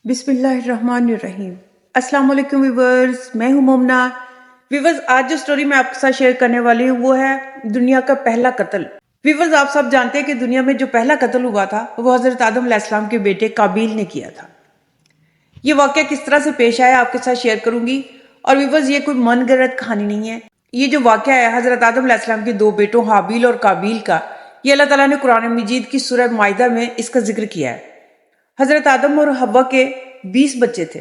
بسم اللہ الرحمن الرحیم۔ السلام علیکم ویورز، میں ہوں مومنہ۔ ویورز، آج جو سٹوری میں آپ کے ساتھ شیئر کرنے والی ہوں وہ ہے دنیا کا پہلا قتل۔ ویورز، آپ سب جانتے ہیں کہ دنیا میں جو پہلا قتل ہوا تھا وہ حضرت آدم علیہ السلام کے بیٹے قابیل نے کیا تھا۔ یہ واقعہ کس طرح سے پیش آیا آپ کے ساتھ شیئر کروں گی۔ اور ویورز، یہ کوئی من گھڑت کہانی نہیں ہے۔ یہ جو واقعہ ہے حضرت آدم علیہ السلام کے دو بیٹوں حابیل اور قابیل کا، یہ اللہ تعالیٰ نے قرآن مجید کی سورہ مائدہ میں اس کا ذکر کیا ہے۔ حضرت آدم اور حوا کے 20 بچے تھے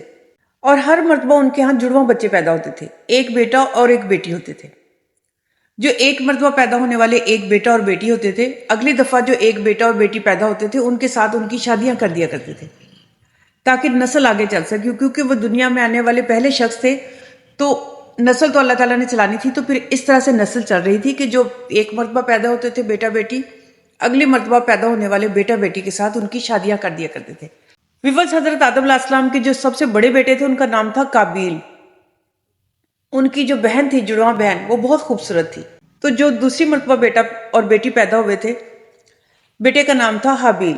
اور ہر مرتبہ ان کے ہاں جڑواں بچے پیدا ہوتے تھے، ایک بیٹا اور ایک بیٹی ہوتے تھے۔ جو ایک مرتبہ پیدا ہونے والے ایک بیٹا اور بیٹی ہوتے تھے، اگلی دفعہ جو ایک بیٹا اور بیٹی پیدا ہوتے تھے ان کے ساتھ ان کی شادیاں کر دیا کرتے تھے تاکہ نسل آگے چل سکے، کیونکہ وہ دنیا میں آنے والے پہلے شخص تھے تو نسل تو اللہ تعالیٰ نے چلانی تھی۔ تو پھر اس طرح سے نسل چل رہی تھی کہ جو ایک مرتبہ پیدا ہوتے تھے بیٹا بیٹی، اگلی مرتبہ پیدا ہونے والے بیٹا بیٹی کے ساتھ ان کی شادیاں کر دیا کرتے تھے۔ ویورز، حضرت آدم علیہ السلام کے جو سب سے بڑے بیٹے تھے ان کا نام تھا قابیل۔ ان کی جو بہن تھی، جڑواں بہن، وہ بہت خوبصورت تھی۔ تو جو دوسری مرتبہ بیٹا اور بیٹی پیدا ہوئے تھے، بیٹے کا نام تھا حابیل۔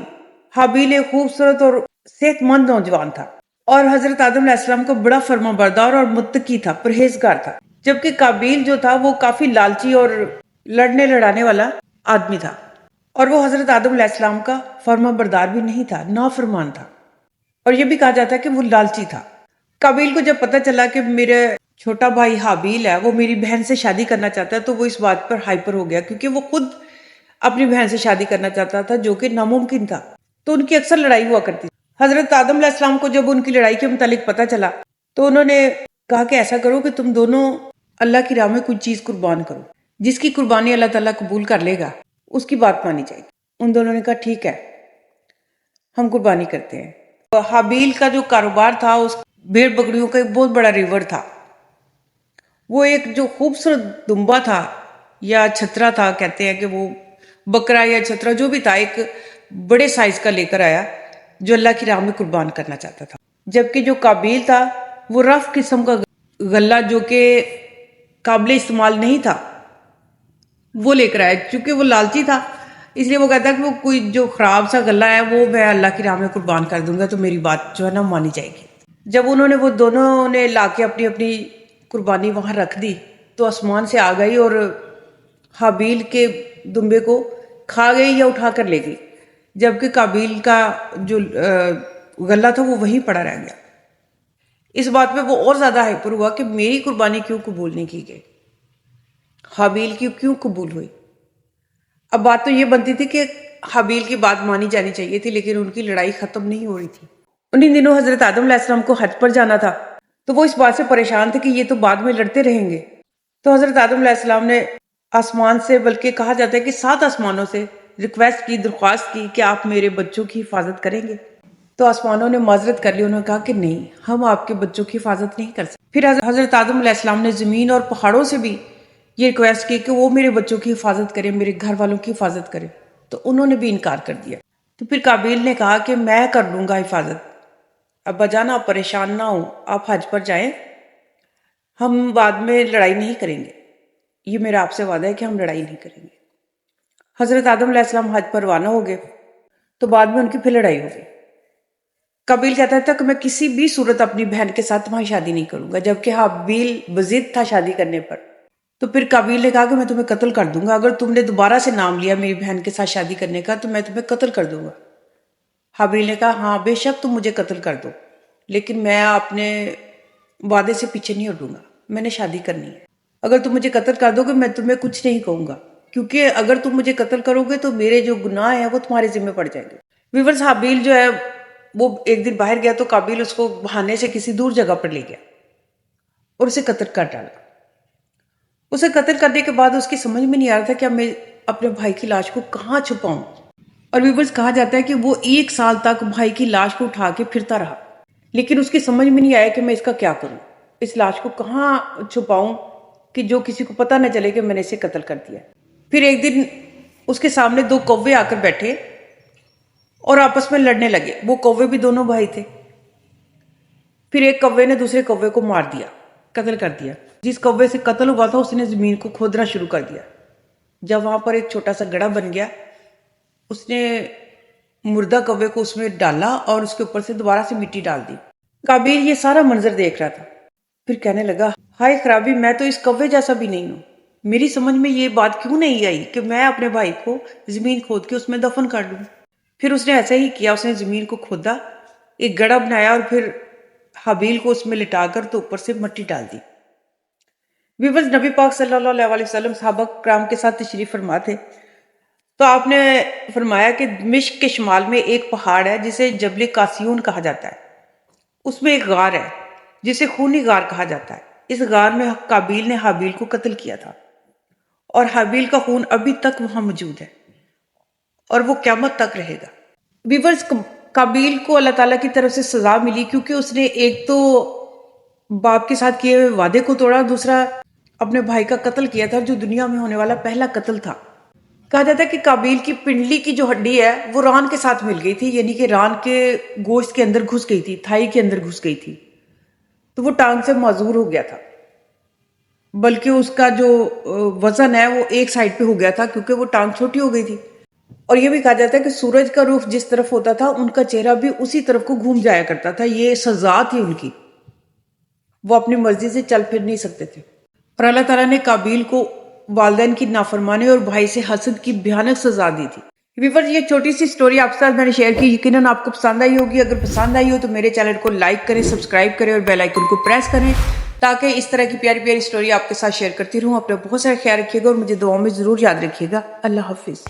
حابیل ایک خوبصورت اور صحت مند نوجوان تھا اور حضرت آدم علیہ السلام کا بڑا فرما بردار اور متقی تھا، پرہیزگار تھا، جبکہ قابیل جو تھا وہ کافی لالچی اور لڑنے لڑانے والا آدمی تھا، اور وہ حضرت آدم علیہ السلام کا فرما بردار بھی نہیں تھا، نافرمان تھا، اور یہ بھی کہا جاتا ہے کہ وہ لالچی تھا۔ قابیل کو جب پتہ چلا کہ میرا چھوٹا بھائی حابیل ہے وہ میری بہن سے شادی کرنا چاہتا ہے تو وہ اس بات پر ہائپر ہو گیا، کیونکہ وہ خود اپنی بہن سے شادی کرنا چاہتا تھا جو کہ ناممکن تھا۔ تو ان کی اکثر لڑائی ہوا کرتی تھی۔ حضرت آدم علیہ السلام کو جب ان کی لڑائی کے متعلق پتہ چلا تو انہوں نے کہا کہ ایسا کرو کہ تم دونوں اللہ کی راہ میں کوئی چیز قربان کرو، جس کی قربانی اللہ تعالیٰ قبول کر لے گا اس کی بات مانی جائے گی۔ ان دونوں نے کہا ٹھیک ہے، ہم قربانی کرتے ہیں۔ حابیل کا جو کاروبار تھا اس بھیڑ بکریوں کا ایک بہت بڑا ریور تھا۔ وہ ایک جو خوبصورت دمبا تھا یا چھترا تھا، کہتے ہیں کہ وہ بکرا یا چھترا جو بھی تھا، ایک بڑے سائز کا لے کر آیا جو اللہ کی راہ میں قربان کرنا چاہتا تھا۔ جبکہ جو قابیل تھا وہ رف قسم کا غلہ جو کہ قابل استعمال نہیں تھا وہ لے کر آیا، چونکہ وہ لالچی تھا اس لیے وہ کہتا ہے کہ وہ کوئی جو خراب سا غلہ ہے وہ میں اللہ کی راہ میں قربان کر دوں گا تو میری بات جو ہے نا مانی جائے گی۔ جب انہوں نے وہ دونوں نے لا کے اپنی اپنی قربانی وہاں رکھ دی تو آسمان سے آ گئی اور حابیل کے دمبے کو کھا گئی یا اٹھا کر لے گئی، جبکہ قابیل کا جو غلہ تھا وہ وہیں پڑا رہ گیا۔ اس بات پہ وہ اور زیادہ ہائپر ہوا کہ میری قربانی کیوں قبول نہیں کی گئی، حابیل کی کیوں قبول ہوئی۔ اب بات تو یہ بنتی تھی کہ حابیل کی بات مانی جانی چاہیے تھی، لیکن ان کی لڑائی ختم نہیں ہو رہی تھی۔ انہی دنوں حضرت آدم علیہ السلام کو حج پر جانا تھا تو وہ اس بات سے پریشان تھے کہ یہ تو بعد میں لڑتے رہیں گے۔ تو حضرت آدم علیہ السلام نے آسمان سے، بلکہ کہا جاتا ہے کہ 7 آسمانوں سے ریکویسٹ کی، درخواست کی کہ آپ میرے بچوں کی حفاظت کریں گے۔ تو آسمانوں نے معذرت کر لی، انہوں نے کہا کہ نہیں، ہم آپ کے بچوں کی حفاظت نہیں کر سکتے۔ پھر حضرت آدم علیہ السلام نے زمین اور پہاڑوں سے بھی یہ ریکویسٹ کی کہ وہ میرے بچوں کی حفاظت کریں، میرے گھر والوں کی حفاظت کریں، تو انہوں نے بھی انکار کر دیا۔ تو پھر قابیل نے کہا کہ میں کر لوں گا حفاظت، ابا جان آپ پریشان نہ ہوں، آپ حج پر جائیں، ہم بعد میں لڑائی نہیں کریں گے، یہ میرا آپ سے وعدہ ہے کہ ہم لڑائی نہیں کریں گے۔ حضرت آدم علیہ السلام حج پر روانہ ہو گئے تو بعد میں ان کی پھر لڑائی ہو گئی۔ قابیل کہتا تھا کہ میں کسی بھی صورت اپنی بہن کے ساتھ تمہاری شادی نہیں کروں گا، جبکہ حابیل بضد تھا شادی کرنے پر۔ تو پھر قابیل نے کہا کہ میں تمہیں قتل کر دوں گا، اگر تم نے دوبارہ سے نام لیا میری بہن کے ساتھ شادی کرنے کا تو میں تمہیں قتل کر دوں گا۔ حابیل نے کہا ہاں بے شک تم مجھے قتل کر دو، لیکن میں اپنے وعدے سے پیچھے نہیں ہٹوں گا، میں نے شادی کرنی ہے۔ اگر تم مجھے قتل کر دو گے میں تمہیں کچھ نہیں کہوں گا، کیونکہ اگر تم مجھے قتل کرو گے تو میرے جو گناہ ہیں وہ تمہارے ذمہ پڑ جائیں گے۔ ویورز، حابیل جو ہے وہ ایک دن باہر گیا تو قابیل اس کو بہانے سے کسی دور جگہ پر لے گیا اور اسے قتل کر ڈالا۔ اسے قتل کرنے کے بعد اس کی سمجھ میں نہیں آ رہا تھا کہ اب میں اپنے بھائی کی لاش کو کہاں چھپاؤں، اور ویورز کہا جاتا ہے کہ وہ 1 سال تک بھائی کی لاش کو اٹھا کے پھرتا رہا، لیکن اس کی سمجھ میں نہیں آیا کہ میں اس کا کیا کروں، اس لاش کو کہاں چھپاؤں کہ جو کسی کو پتہ نہ چلے کہ میں نے اسے قتل کر دیا۔ پھر ایک دن اس کے سامنے 2 کوے آ کر بیٹھے اور آپس میں لڑنے لگے۔ وہ کوے بھی دونوں بھائی تھے۔ پھر ایک کوے نے دوسرے کوے کو مار دیا، قتل کر دیا۔ جس کوے سے قتل ہوا تھا اس نے زمین کو کھودنا شروع کر دیا۔ جب وہاں پر ایک چھوٹا سا گڑھا بن گیا، اس نے مردہ کوے کو اس میں ڈالا اور اس کے اوپر سے دوبارہ سے مٹی ڈال دی۔ قابیل یہ سارا منظر دیکھ رہا تھا، پھر کہنے لگا ہائے خرابی، میں تو اس کوے جیسا بھی نہیں ہوں، میری سمجھ میں یہ بات کیوں نہیں آئی کہ میں اپنے بھائی کو زمین کھود کے اس میں دفن کر لوں۔ پھر اس نے ایسا ہی کیا، اس نے زمین کو کھودا، ایک گڑھا بنایا اور پھر حابیل کو اس میں لٹا کر تو اوپر سے مٹی ڈال دی۔ ویورز، نبی پاک صلی اللہ علیہ وسلم صحابہ کرام کے ساتھ تشریف فرما تھے، تو آپ نے فرمایا کہ دمشق کے شمال میں ایک پہاڑ ہے جسے جبل قاسیون کہا جاتا ہے، اس میں ایک غار ہے جسے خونی غار کہا جاتا ہے۔ اس غار میں قابیل نے حابیل کو قتل کیا تھا اور حابیل کا خون ابھی تک وہاں موجود ہے اور وہ قیامت تک رہے گا۔ ویورز، قابیل کو اللہ تعالیٰ کی طرف سے سزا ملی کیونکہ اس نے ایک تو باپ کے ساتھ کیے ہوئے وعدے کو توڑا، دوسرا اپنے بھائی کا قتل کیا تھا جو دنیا میں ہونے والا پہلا قتل تھا۔ کہا جاتا ہے کہ قابیل کی پنڈلی کی جو ہڈی ہے وہ ران کے ساتھ مل گئی تھی، یعنی کہ ران کے گوشت کے اندر گھس گئی تھی، تھائی کے اندر گھس گئی تھی، تو وہ ٹانگ سے معذور ہو گیا تھا، بلکہ اس کا جو وزن ہے وہ ایک سائڈ پہ ہو گیا تھا کیونکہ وہ ٹانگ چھوٹی ہو گئی تھی۔ اور یہ بھی کہا جاتا ہے کہ سورج کا رخ جس طرف ہوتا تھا ان کا چہرہ بھی اسی طرف کو گھوم جایا کرتا تھا، یہ سزا تھی ان کی، وہ اپنی مرضی سے چل پھر نہیں سکتے تھے۔ اور اللہ تعالیٰ نے قابیل کو والدین کی نافرمانی اور بھائی سے حسد کی بھیانک سزا دی تھی۔ ویورز، یہ چھوٹی سی سٹوری آپ کے ساتھ میں نے شیئر کی، یقیناً آپ کو پسند آئی ہوگی۔ اگر پسند آئی ہو تو میرے چینل کو لائک کریں، سبسکرائب کریں اور بیل آئیکن کو پریس کریں تاکہ اس طرح کی پیاری پیاری سٹوری آپ کے ساتھ شیئر کرتی رہوں۔ اپنا بہت سارا خیال رکھیے گا اور مجھے دعاؤں میں ضرور یاد رکھیے گا۔ اللہ حافظ۔